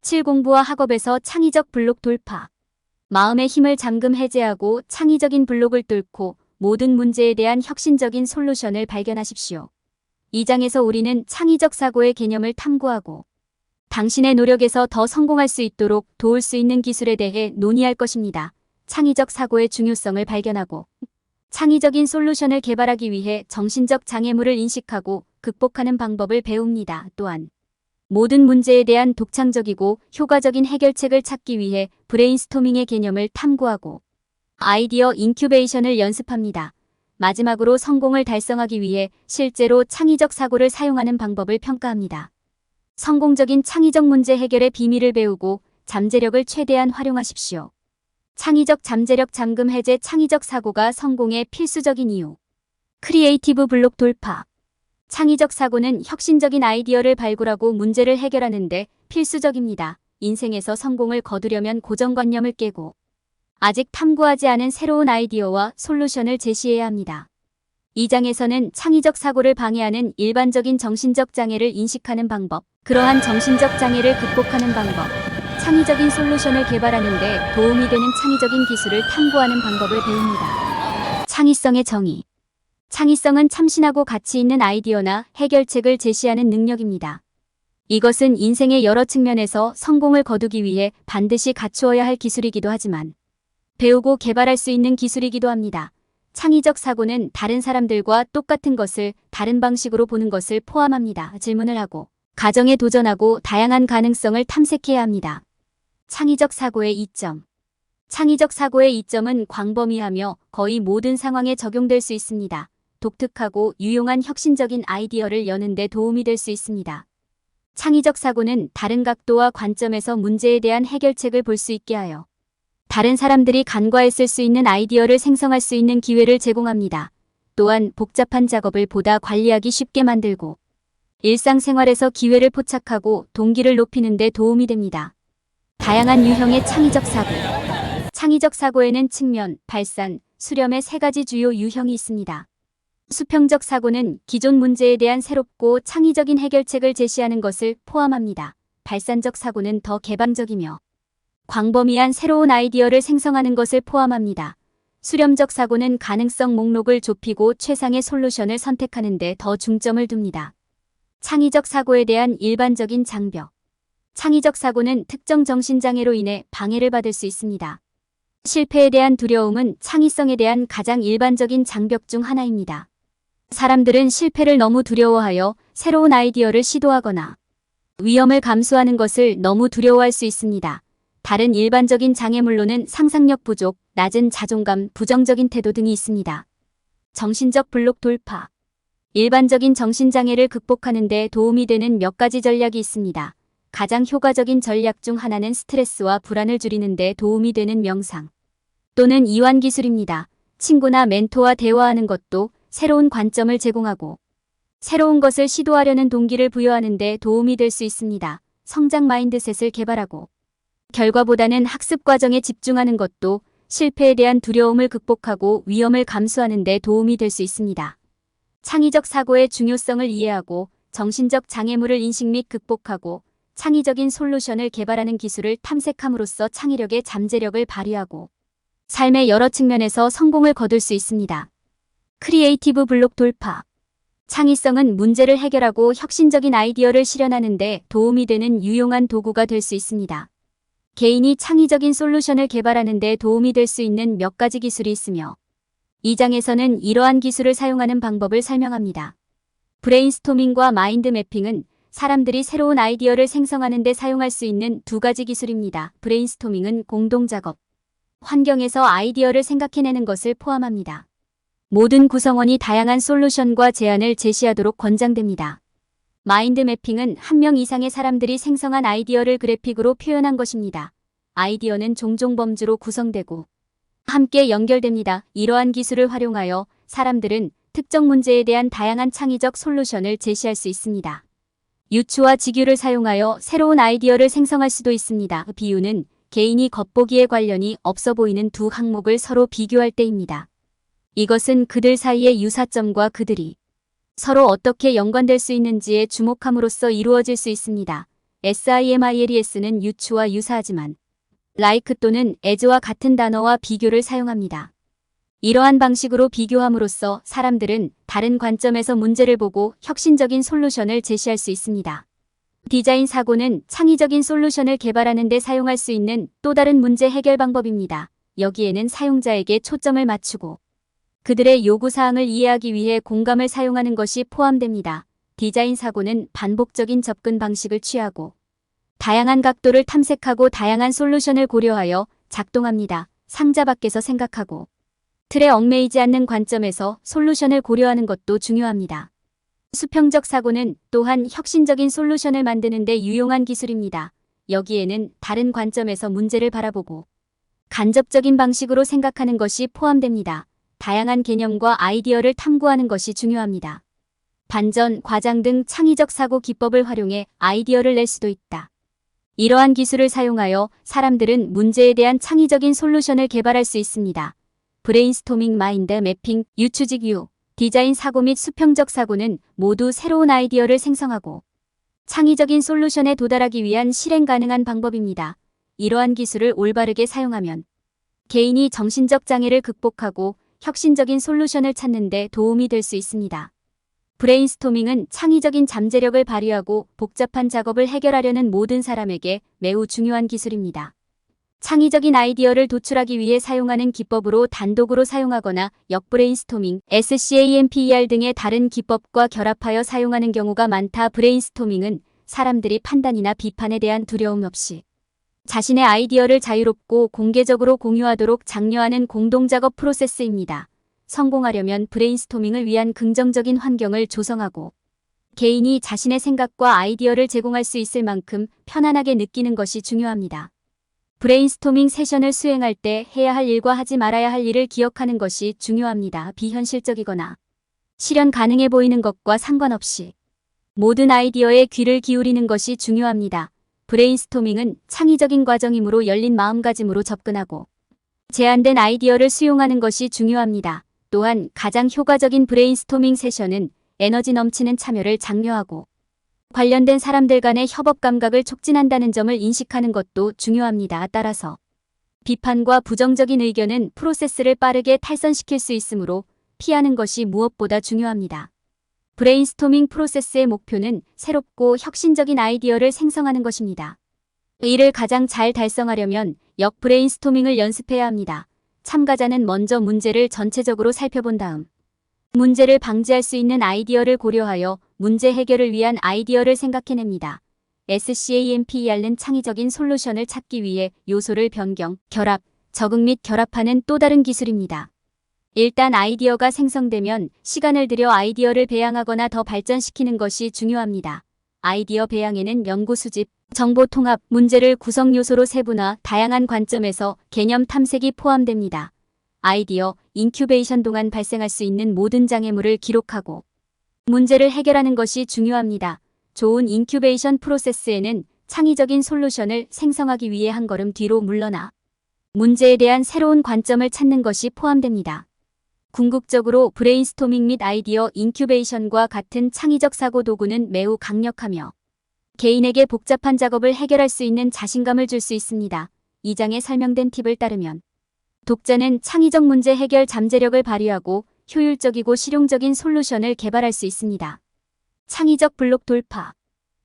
17 공부와 학업에서 창의적 블록 돌파. 마음의 힘을 잠금 해제하고 창의적인 블록을 뚫고 모든 문제에 대한 혁신적인 솔루션을 발견하십시오. 이 장에서 우리는 창의적 사고의 개념을 탐구하고 당신의 노력에서 더 성공할 수 있도록 도울 수 있는 기술에 대해 논의할 것입니다. 창의적 사고의 중요성을 발견하고 창의적인 솔루션을 개발하기 위해 정신적 장애물을 인식하고 극복하는 방법을 배웁니다. 또한 모든 문제에 대한 독창적이고 효과적인 해결책을 찾기 위해 브레인스토밍의 개념을 탐구하고 아이디어 인큐베이션을 연습합니다. 마지막으로 성공을 달성하기 위해 실제로 창의적 사고를 사용하는 방법을 평가합니다. 성공적인 창의적 문제 해결의 비밀을 배우고 잠재력을 최대한 활용하십시오. 창의적 잠재력 잠금 해제. 창의적 사고가 성공의 필수적인 이유. 크리에이티브 블록 돌파. 창의적 사고는 혁신적인 아이디어를 발굴하고 문제를 해결하는 데 필수적입니다. 인생에서 성공을 거두려면 고정관념을 깨고 아직 탐구하지 않은 새로운 아이디어와 솔루션을 제시해야 합니다. 이 장에서는 창의적 사고를 방해하는 일반적인 정신적 장애를 인식하는 방법, 그러한 정신적 장애를 극복하는 방법, 창의적인 솔루션을 개발하는 데 도움이 되는 창의적인 기술을 탐구하는 방법을 배웁니다. 창의성의 정의. 창의성은 참신하고 가치 있는 아이디어나 해결책을 제시하는 능력입니다. 이것은 인생의 여러 측면에서 성공을 거두기 위해 반드시 갖추어야 할 기술이기도 하지만 배우고 개발할 수 있는 기술이기도 합니다. 창의적 사고는 다른 사람들과 똑같은 것을 다른 방식으로 보는 것을 포함합니다. 질문을 하고 가정에 도전하고 다양한 가능성을 탐색해야 합니다. 창의적 사고의 이점. 창의적 사고의 이점은 광범위하며 거의 모든 상황에 적용될 수 있습니다. 독특하고 유용한 혁신적인 아이디어를 여는 데 도움이 될 수 있습니다. 창의적 사고는 다른 각도와 관점에서 문제에 대한 해결책을 볼 수 있게 하여 다른 사람들이 간과했을 수 있는 아이디어를 생성할 수 있는 기회를 제공합니다. 또한 복잡한 작업을 보다 관리하기 쉽게 만들고 일상생활에서 기회를 포착하고 동기를 높이는 데 도움이 됩니다. 다양한 유형의 창의적 사고. 창의적 사고에는 측면, 발산, 수렴의 세 가지 주요 유형이 있습니다. 수평적 사고는 기존 문제에 대한 새롭고 창의적인 해결책을 제시하는 것을 포함합니다. 발산적 사고는 더 개방적이며 광범위한 새로운 아이디어를 생성하는 것을 포함합니다. 수렴적 사고는 가능성 목록을 좁히고 최상의 솔루션을 선택하는 데 더 중점을 둡니다. 창의적 사고에 대한 일반적인 장벽. 창의적 사고는 특정 정신장애로 인해 방해를 받을 수 있습니다. 실패에 대한 두려움은 창의성에 대한 가장 일반적인 장벽 중 하나입니다. 사람들은 실패를 너무 두려워하여 새로운 아이디어를 시도하거나 위험을 감수하는 것을 너무 두려워할 수 있습니다. 다른 일반적인 장애물로는 상상력 부족, 낮은 자존감, 부정적인 태도 등이 있습니다. 정신적 블록 돌파. 일반적인 정신장애를 극복하는 데 도움이 되는 몇 가지 전략이 있습니다. 가장 효과적인 전략 중 하나는 스트레스와 불안을 줄이는 데 도움이 되는 명상 또는 이완 기술입니다. 친구나 멘토와 대화하는 것도 새로운 관점을 제공하고 새로운 것을 시도하려는 동기를 부여하는 데 도움이 될 수 있습니다. 성장 마인드셋을 개발하고 결과보다는 학습 과정에 집중하는 것도 실패에 대한 두려움을 극복하고 위험을 감수하는 데 도움이 될 수 있습니다. 창의적 사고의 중요성을 이해하고 정신적 장애물을 인식 및 극복하고 창의적인 솔루션을 개발하는 기술을 탐색함으로써 창의력의 잠재력을 발휘하고 삶의 여러 측면에서 성공을 거둘 수 있습니다. 크리에이티브 블록 돌파. 창의성은 문제를 해결하고 혁신적인 아이디어를 실현하는 데 도움이 되는 유용한 도구가 될 수 있습니다. 개인이 창의적인 솔루션을 개발하는 데 도움이 될 수 있는 몇 가지 기술이 있으며 이 장에서는 이러한 기술을 사용하는 방법을 설명합니다. 브레인스토밍과 마인드 매핑은 사람들이 새로운 아이디어를 생성하는 데 사용할 수 있는 두 가지 기술입니다. 브레인스토밍은 공동작업, 환경에서 아이디어를 생각해내는 것을 포함합니다. 모든 구성원이 다양한 솔루션과 제안을 제시하도록 권장됩니다. 마인드 매핑은 한 명 이상의 사람들이 생성한 아이디어를 그래픽으로 표현한 것입니다. 아이디어는 종종 범주로 구성되고 함께 연결됩니다. 이러한 기술을 활용하여 사람들은 특정 문제에 대한 다양한 창의적 솔루션을 제시할 수 있습니다. 유추와 직유를 사용하여 새로운 아이디어를 생성할 수도 있습니다. 비유는 개인이 겉보기에 관련이 없어 보이는 두 항목을 서로 비교할 때입니다. 이것은 그들 사이의 유사점과 그들이 서로 어떻게 연관될 수 있는지에 주목함으로써 이루어질 수 있습니다. SIMILES는 유추와 유사하지만 like 또는 as와 같은 단어와 비교를 사용합니다. 이러한 방식으로 비교함으로써 사람들은 다른 관점에서 문제를 보고 혁신적인 솔루션을 제시할 수 있습니다. 디자인 사고는 창의적인 솔루션을 개발하는 데 사용할 수 있는 또 다른 문제 해결 방법입니다. 여기에는 사용자에게 초점을 맞추고 그들의 요구사항을 이해하기 위해 공감을 사용하는 것이 포함됩니다. 디자인 사고는 반복적인 접근 방식을 취하고 다양한 각도를 탐색하고 다양한 솔루션을 고려하여 작동합니다. 상자 밖에서 생각하고 틀에 얽매이지 않는 관점에서 솔루션을 고려하는 것도 중요합니다. 수평적 사고는 또한 혁신적인 솔루션을 만드는 데 유용한 기술입니다. 여기에는 다른 관점에서 문제를 바라보고 간접적인 방식으로 생각하는 것이 포함됩니다. 다양한 개념과 아이디어를 탐구하는 것이 중요합니다. 반전, 과장 등 창의적 사고 기법을 활용해 아이디어를 낼 수도 있다. 이러한 기술을 사용하여 사람들은 문제에 대한 창의적인 솔루션을 개발할 수 있습니다. 브레인스토밍, 마인드 매핑, 유추직 유, 디자인 사고 및 수평적 사고는 모두 새로운 아이디어를 생성하고 창의적인 솔루션에 도달하기 위한 실행 가능한 방법입니다. 이러한 기술을 올바르게 사용하면 개인이 정신적 장애를 극복하고 혁신적인 솔루션을 찾는 데 도움이 될 수 있습니다. 브레인스토밍은 창의적인 잠재력을 발휘하고 복잡한 작업을 해결하려는 모든 사람에게 매우 중요한 기술입니다. 창의적인 아이디어를 도출하기 위해 사용하는 기법으로 단독으로 사용하거나 역브레인스토밍, SCAMPER 등의 다른 기법과 결합하여 사용하는 경우가 많다. 브레인스토밍은 사람들이 판단이나 비판에 대한 두려움 없이 자신의 아이디어를 자유롭고 공개적으로 공유하도록 장려하는 공동작업 프로세스입니다. 성공하려면 브레인스토밍을 위한 긍정적인 환경을 조성하고 개인이 자신의 생각과 아이디어를 제공할 수 있을 만큼 편안하게 느끼는 것이 중요합니다. 브레인스토밍 세션을 수행할 때 해야 할 일과 하지 말아야 할 일을 기억하는 것이 중요합니다. 비현실적이거나 실현 가능해 보이는 것과 상관없이 모든 아이디어에 귀를 기울이는 것이 중요합니다. 브레인스토밍은 창의적인 과정이므로 열린 마음가짐으로 접근하고 제한된 아이디어를 수용하는 것이 중요합니다. 또한 가장 효과적인 브레인스토밍 세션은 에너지 넘치는 참여를 장려하고 관련된 사람들 간의 협업 감각을 촉진한다는 점을 인식하는 것도 중요합니다. 따라서 비판과 부정적인 의견은 프로세스를 빠르게 탈선시킬 수 있으므로 피하는 것이 무엇보다 중요합니다. 브레인스토밍 프로세스의 목표는 새롭고 혁신적인 아이디어를 생성하는 것입니다. 이를 가장 잘 달성하려면 역브레인스토밍을 연습해야 합니다. 참가자는 먼저 문제를 전체적으로 살펴본 다음 문제를 방지할 수 있는 아이디어를 고려하여 문제 해결을 위한 아이디어를 생각해냅니다. SCAMPER는 창의적인 솔루션을 찾기 위해 요소를 변경, 결합, 적응 및 결합하는 또 다른 기술입니다. 일단 아이디어가 생성되면 시간을 들여 아이디어를 배양하거나 더 발전시키는 것이 중요합니다. 아이디어 배양에는 연구 수집, 정보 통합, 문제를 구성 요소로 세분화, 다양한 관점에서 개념 탐색이 포함됩니다. 아이디어, 인큐베이션 동안 발생할 수 있는 모든 장애물을 기록하고 문제를 해결하는 것이 중요합니다. 좋은 인큐베이션 프로세스에는 창의적인 솔루션을 생성하기 위해 한 걸음 뒤로 물러나 문제에 대한 새로운 관점을 찾는 것이 포함됩니다. 궁극적으로 브레인스토밍 및 아이디어 인큐베이션과 같은 창의적 사고 도구는 매우 강력하며 개인에게 복잡한 작업을 해결할 수 있는 자신감을 줄 수 있습니다. 이 장에 설명된 팁을 따르면 독자는 창의적 문제 해결 잠재력을 발휘하고 효율적이고 실용적인 솔루션을 개발할 수 있습니다. 창의적 블록 돌파.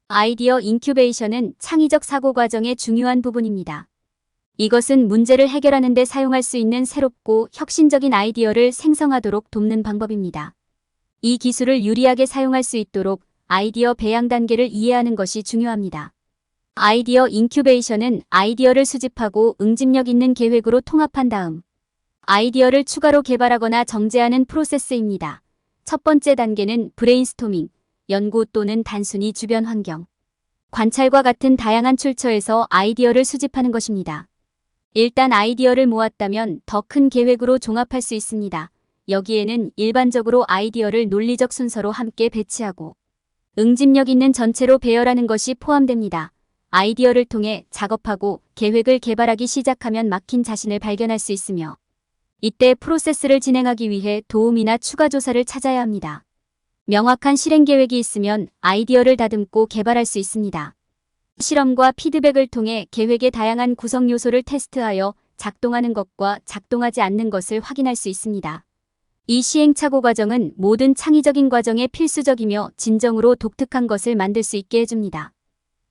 아이디어 인큐베이션은 창의적 사고 과정의 중요한 부분입니다. 이것은 문제를 해결하는 데 사용할 수 있는 새롭고 혁신적인 아이디어를 생성하도록 돕는 방법입니다. 이 기술을 유리하게 사용할 수 있도록 아이디어 배양 단계를 이해하는 것이 중요합니다. 아이디어 인큐베이션은 아이디어를 수집하고 응집력 있는 계획으로 통합한 다음 아이디어를 추가로 개발하거나 정제하는 프로세스입니다. 첫 번째 단계는 브레인스토밍, 연구 또는 단순히 주변 환경, 관찰과 같은 다양한 출처에서 아이디어를 수집하는 것입니다. 일단 아이디어를 모았다면 더 큰 계획으로 종합할 수 있습니다. 여기에는 일반적으로 아이디어를 논리적 순서로 함께 배치하고 응집력 있는 전체로 배열하는 것이 포함됩니다. 아이디어를 통해 작업하고 계획을 개발하기 시작하면 막힌 자신을 발견할 수 있으며 이때 프로세스를 진행하기 위해 도움이나 추가 조사를 찾아야 합니다. 명확한 실행 계획이 있으면 아이디어를 다듬고 개발할 수 있습니다. 실험과 피드백을 통해 계획의 다양한 구성 요소를 테스트하여 작동하는 것과 작동하지 않는 것을 확인할 수 있습니다. 이 시행착오 과정은 모든 창의적인 과정에 필수적이며 진정으로 독특한 것을 만들 수 있게 해줍니다.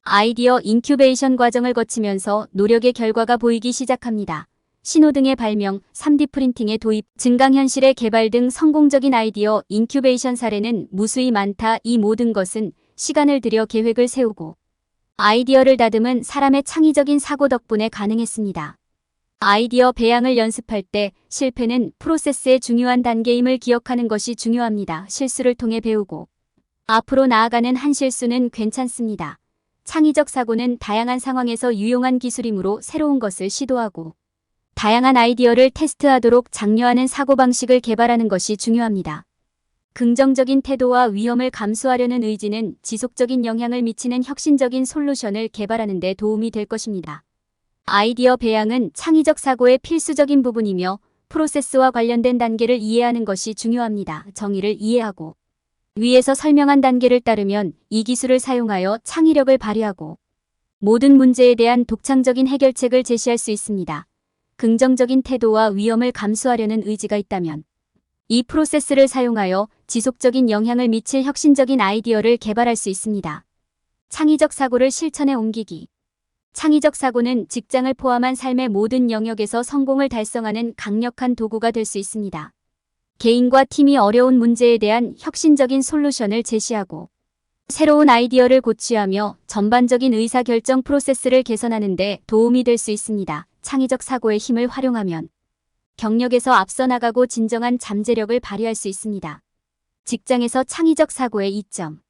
아이디어 인큐베이션 과정을 거치면서 노력의 결과가 보이기 시작합니다. 신호등의 발명, 3D 프린팅의 도입, 증강현실의 개발 등 성공적인 아이디어 인큐베이션 사례는 무수히 많다. 이 모든 것은 시간을 들여 계획을 세우고 아이디어를 다듬은 사람의 창의적인 사고 덕분에 가능했습니다. 아이디어 배양을 연습할 때 실패는 프로세스의 중요한 단계임을 기억하는 것이 중요합니다. 실수를 통해 배우고 앞으로 나아가는 한 실수는 괜찮습니다. 창의적 사고는 다양한 상황에서 유용한 기술이므로 새로운 것을 시도하고 다양한 아이디어를 테스트하도록 장려하는 사고방식을 개발하는 것이 중요합니다. 긍정적인 태도와 위험을 감수하려는 의지는 지속적인 영향을 미치는 혁신적인 솔루션을 개발하는 데 도움이 될 것입니다. 아이디어 배양은 창의적 사고의 필수적인 부분이며 프로세스와 관련된 단계를 이해하는 것이 중요합니다. 정의를 이해하고 위에서 설명한 단계를 따르면 이 기술을 사용하여 창의력을 발휘하고 모든 문제에 대한 독창적인 해결책을 제시할 수 있습니다. 긍정적인 태도와 위험을 감수하려는 의지가 있다면 이 프로세스를 사용하여 지속적인 영향을 미칠 혁신적인 아이디어를 개발할 수 있습니다. 창의적 사고를 실천에 옮기기. 창의적 사고는 직장을 포함한 삶의 모든 영역에서 성공을 달성하는 강력한 도구가 될 수 있습니다. 개인과 팀이 어려운 문제에 대한 혁신적인 솔루션을 제시하고 새로운 아이디어를 고취하며 전반적인 의사결정 프로세스를 개선하는 데 도움이 될 수 있습니다. 창의적 사고의 힘을 활용하면 경력에서 앞서 나가고 진정한 잠재력을 발휘할 수 있습니다. 직장에서 창의적 사고의 이점.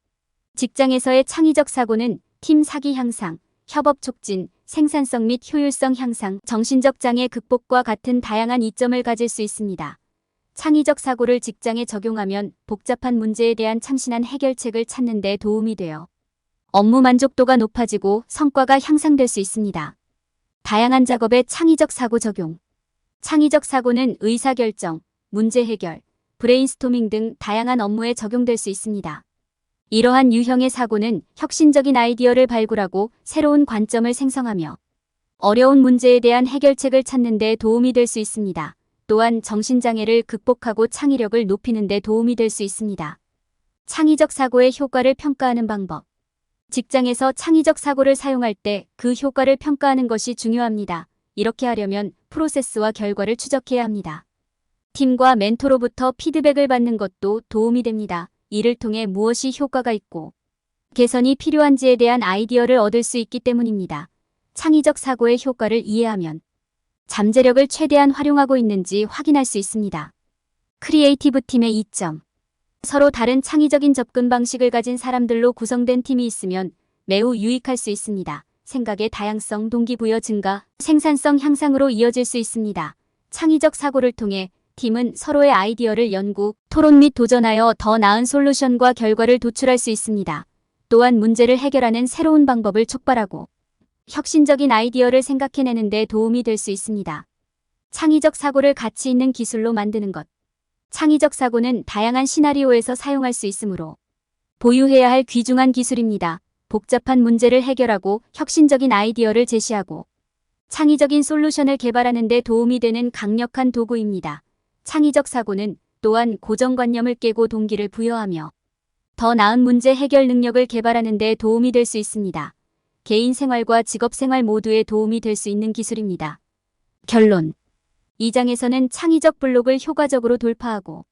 직장에서의 창의적 사고는 팀 사기 향상, 협업 촉진, 생산성 및 효율성 향상, 정신적 장애 극복과 같은 다양한 이점을 가질 수 있습니다. 창의적 사고를 직장에 적용하면 복잡한 문제에 대한 참신한 해결책을 찾는 데 도움이 되어 업무 만족도가 높아지고 성과가 향상될 수 있습니다. 다양한 작업에 창의적 사고 적용. 창의적 사고는 의사결정, 문제 해결, 브레인스토밍 등 다양한 업무에 적용될 수 있습니다. 이러한 유형의 사고는 혁신적인 아이디어를 발굴하고 새로운 관점을 생성하며 어려운 문제에 대한 해결책을 찾는 데 도움이 될 수 있습니다. 또한 정신장애를 극복하고 창의력을 높이는 데 도움이 될 수 있습니다. 창의적 사고의 효과를 평가하는 방법. 직장에서 창의적 사고를 사용할 때 그 효과를 평가하는 것이 중요합니다. 이렇게 하려면 프로세스와 결과를 추적해야 합니다. 팀과 멘토로부터 피드백을 받는 것도 도움이 됩니다. 이를 통해 무엇이 효과가 있고 개선이 필요한지에 대한 아이디어를 얻을 수 있기 때문입니다. 창의적 사고의 효과를 이해하면 잠재력을 최대한 활용하고 있는지 확인할 수 있습니다. 크리에이티브 팀의 이점. 서로 다른 창의적인 접근 방식을 가진 사람들로 구성된 팀이 있으면 매우 유익할 수 있습니다. 생각의 다양성, 동기부여 증가, 생산성 향상으로 이어질 수 있습니다. 창의적 사고를 통해 팀은 서로의 아이디어를 연구, 토론 및 도전하여 더 나은 솔루션과 결과를 도출할 수 있습니다. 또한 문제를 해결하는 새로운 방법을 촉발하고 혁신적인 아이디어를 생각해내는 데 도움이 될 수 있습니다. 창의적 사고를 가치 있는 기술로 만드는 것. 창의적 사고는 다양한 시나리오에서 사용할 수 있으므로 보유해야 할 귀중한 기술입니다. 복잡한 문제를 해결하고 혁신적인 아이디어를 제시하고 창의적인 솔루션을 개발하는 데 도움이 되는 강력한 도구입니다. 창의적 사고는 또한 고정관념을 깨고 동기를 부여하며 더 나은 문제 해결 능력을 개발하는 데 도움이 될 수 있습니다. 개인 생활과 직업 생활 모두에 도움이 될 수 있는 기술입니다. 결론. 이 장에서는 창의적 블록을 효과적으로 돌파하고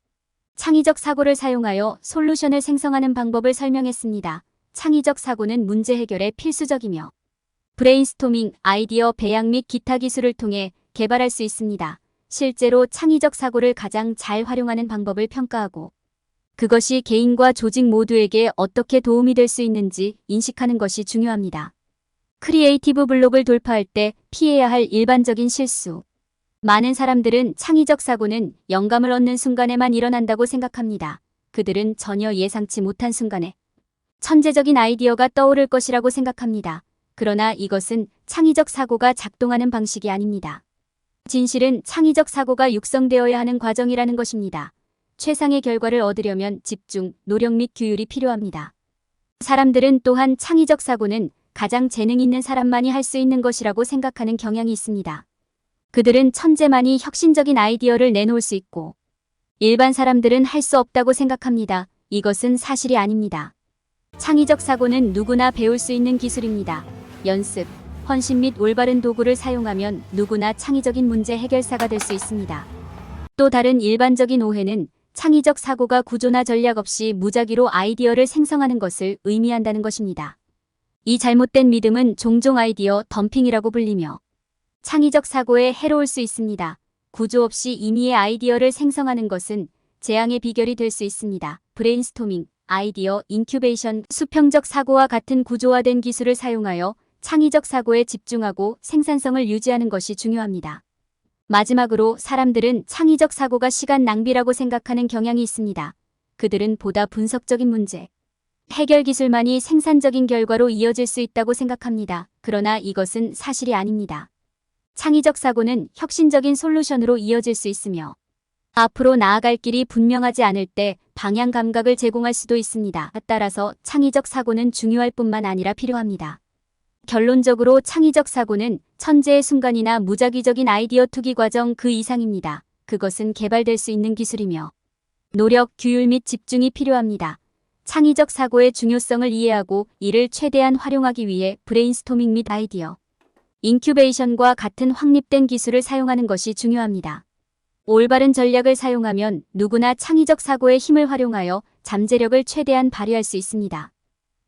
창의적 사고를 사용하여 솔루션을 생성하는 방법을 설명했습니다. 창의적 사고는 문제 해결에 필수적이며 브레인스토밍, 아이디어 배양 및 기타 기술을 통해 개발할 수 있습니다. 실제로 창의적 사고를 가장 잘 활용하는 방법을 평가하고 그것이 개인과 조직 모두에게 어떻게 도움이 될 수 있는지 인식하는 것이 중요합니다. 크리에이티브 블록을 돌파할 때 피해야 할 일반적인 실수. 많은 사람들은 창의적 사고는 영감을 얻는 순간에만 일어난다고 생각합니다. 그들은 전혀 예상치 못한 순간에 천재적인 아이디어가 떠오를 것이라고 생각합니다. 그러나 이것은 창의적 사고가 작동하는 방식이 아닙니다. 진실은 창의적 사고가 육성되어야 하는 과정이라는 것입니다. 최상의 결과를 얻으려면 집중, 노력 및 규율이 필요합니다. 사람들은 또한 창의적 사고는 가장 재능 있는 사람만이 할 수 있는 것이라고 생각하는 경향이 있습니다. 그들은 천재만이 혁신적인 아이디어를 내놓을 수 있고 일반 사람들은 할 수 없다고 생각합니다. 이것은 사실이 아닙니다. 창의적 사고는 누구나 배울 수 있는 기술입니다. 연습, 헌신 및 올바른 도구를 사용하면 누구나 창의적인 문제 해결사가 될 수 있습니다. 또 다른 일반적인 오해는 창의적 사고가 구조나 전략 없이 무작위로 아이디어를 생성하는 것을 의미한다는 것입니다. 이 잘못된 믿음은 종종 아이디어 덤핑이라고 불리며 창의적 사고에 해로울 수 있습니다. 구조 없이 임의의 아이디어를 생성하는 것은 재앙의 비결이 될 수 있습니다. 브레인스토밍, 아이디어, 인큐베이션, 수평적 사고와 같은 구조화된 기술을 사용하여 창의적 사고에 집중하고 생산성을 유지하는 것이 중요합니다. 마지막으로 사람들은 창의적 사고가 시간 낭비라고 생각하는 경향이 있습니다. 그들은 보다 분석적인 문제, 해결 기술만이 생산적인 결과로 이어질 수 있다고 생각합니다. 그러나 이것은 사실이 아닙니다. 창의적 사고는 혁신적인 솔루션으로 이어질 수 있으며 앞으로 나아갈 길이 분명하지 않을 때 방향 감각을 제공할 수도 있습니다. 따라서 창의적 사고는 중요할 뿐만 아니라 필요합니다. 결론적으로 창의적 사고는 천재의 순간이나 무작위적인 아이디어 투기 과정 그 이상입니다. 그것은 개발될 수 있는 기술이며 노력, 규율 및 집중이 필요합니다. 창의적 사고의 중요성을 이해하고 이를 최대한 활용하기 위해 브레인스토밍 및 아이디어, 인큐베이션과 같은 확립된 기술을 사용하는 것이 중요합니다. 올바른 전략을 사용하면 누구나 창의적 사고의 힘을 활용하여 잠재력을 최대한 발휘할 수 있습니다.